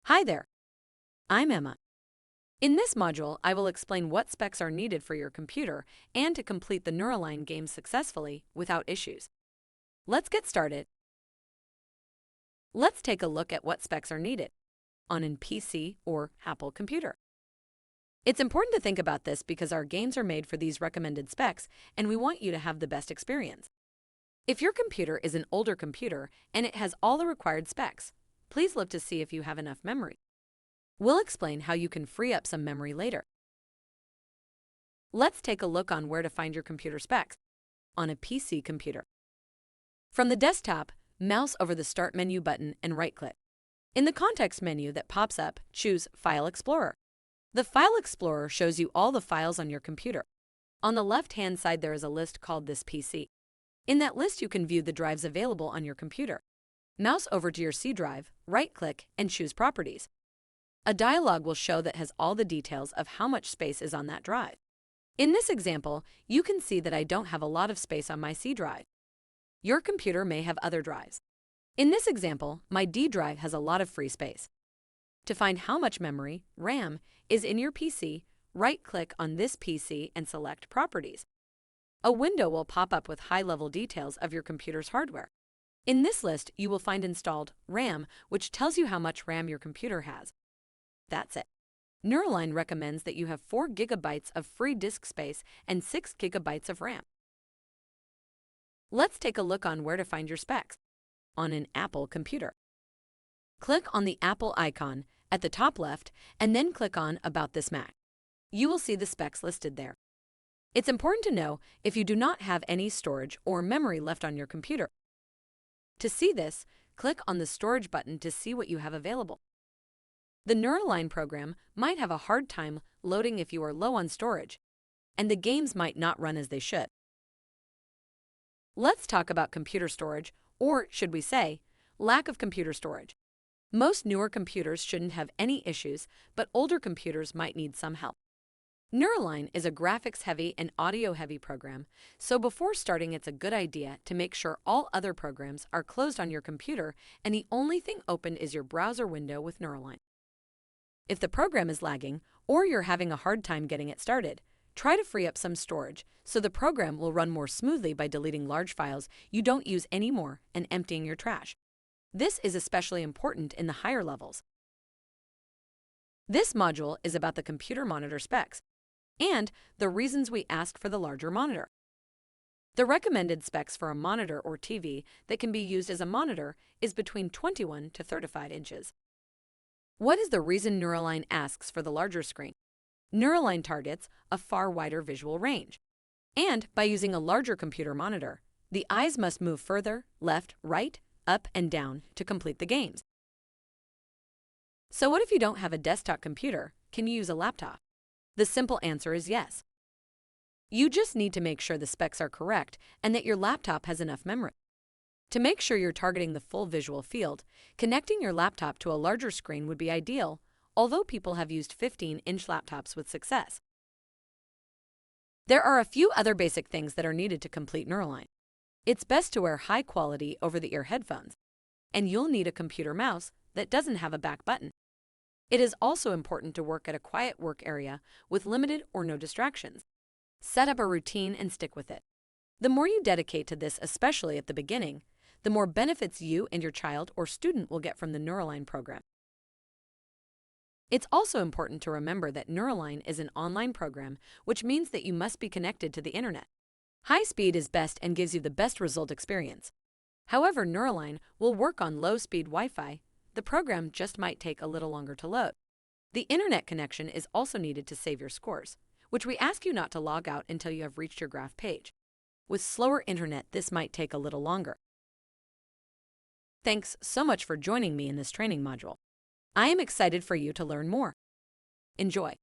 Hi there, I'm Emma. In this module, I will explain what specs are needed for your computer and to complete the Neuralign game successfully without issues. Let's get started. Let's take a look at what specs are needed on a PC or Apple computer. It's important to think about this because our games are made for these recommended specs and we want you to have the best experience. If your computer is an older computer and it has all the required specs, please look to see if you have enough memory. We'll explain how you can free up some memory later. Let's take a look on where to find your computer specs on a PC computer. From the desktop, mouse over the Start menu button and right-click. In the context menu that pops up, choose File Explorer. The File Explorer shows you all the files on your computer. On the left-hand side, there is a list called This PC. In that list, you can view the drives available on your computer. Mouse over to your C drive, right-click, and choose Properties. A dialog will show that has all the details of how much space is on that drive. In this example, you can see that I don't have a lot of space on my C drive. Your computer may have other drives. In this example, my D drive has a lot of free space. To find how much memory, RAM, is in your PC, right-click on this PC and select Properties. A window will pop up with high-level details of your computer's hardware. In this list, you will find installed RAM, which tells you how much RAM your computer has. That's it. Neuralign recommends that you have 4 GB of free disk space and 6 GB of RAM. Let's take a look on where to find your specs on an Apple computer. Click on the Apple icon at the top left and then click on About this Mac. You will see the specs listed there. It's important to know if you do not have any storage or memory left on your computer. To see this, click on the Storage button to see what you have available. The Neuralign program might have a hard time loading if you are low on storage, and the games might not run as they should. Let's talk about computer storage, or should we say, lack of computer storage. Most newer computers shouldn't have any issues, but older computers might need some help. Neuralign is a graphics-heavy and audio-heavy program, so before starting it's a good idea to make sure all other programs are closed on your computer and the only thing open is your browser window with Neuralign. If the program is lagging or you're having a hard time getting it started, try to free up some storage so the program will run more smoothly by deleting large files you don't use anymore and emptying your trash. This is especially important in the higher levels. This module is about the computer monitor specs and the reasons we ask for the larger monitor. The recommended specs for a monitor or TV that can be used as a monitor is between 21 to 35 inches. What is the reason Neuralign asks for the larger screen? Neuralign targets a far wider visual range. And by using a larger computer monitor, the eyes must move further, left, right, up, and down to complete the games. So what if you don't have a desktop computer? Can you use a laptop? The simple answer is yes. You just need to make sure the specs are correct and that your laptop has enough memory. To make sure you're targeting the full visual field, connecting your laptop to a larger screen would be ideal, although people have used 15-inch laptops with success. There are a few other basic things that are needed to complete Neuralign. It's best to wear high-quality over-the-ear headphones, and you'll need a computer mouse that doesn't have a back button. It is also important to work at a quiet work area with limited or no distractions. Set up a routine and stick with it. The more you dedicate to this, especially at the beginning, the more benefits you and your child or student will get from the Neuralign program. It's also important to remember that Neuralign is an online program, which means that you must be connected to the internet. High speed is best and gives you the best result experience. However, Neuralign will work on low-speed Wi-Fi. The program just might take a little longer to load. The internet connection is also needed to save your scores, which we ask you not to log out until you have reached your graph page. With slower internet, this might take a little longer. Thanks so much for joining me in this training module. I am excited for you to learn more. Enjoy!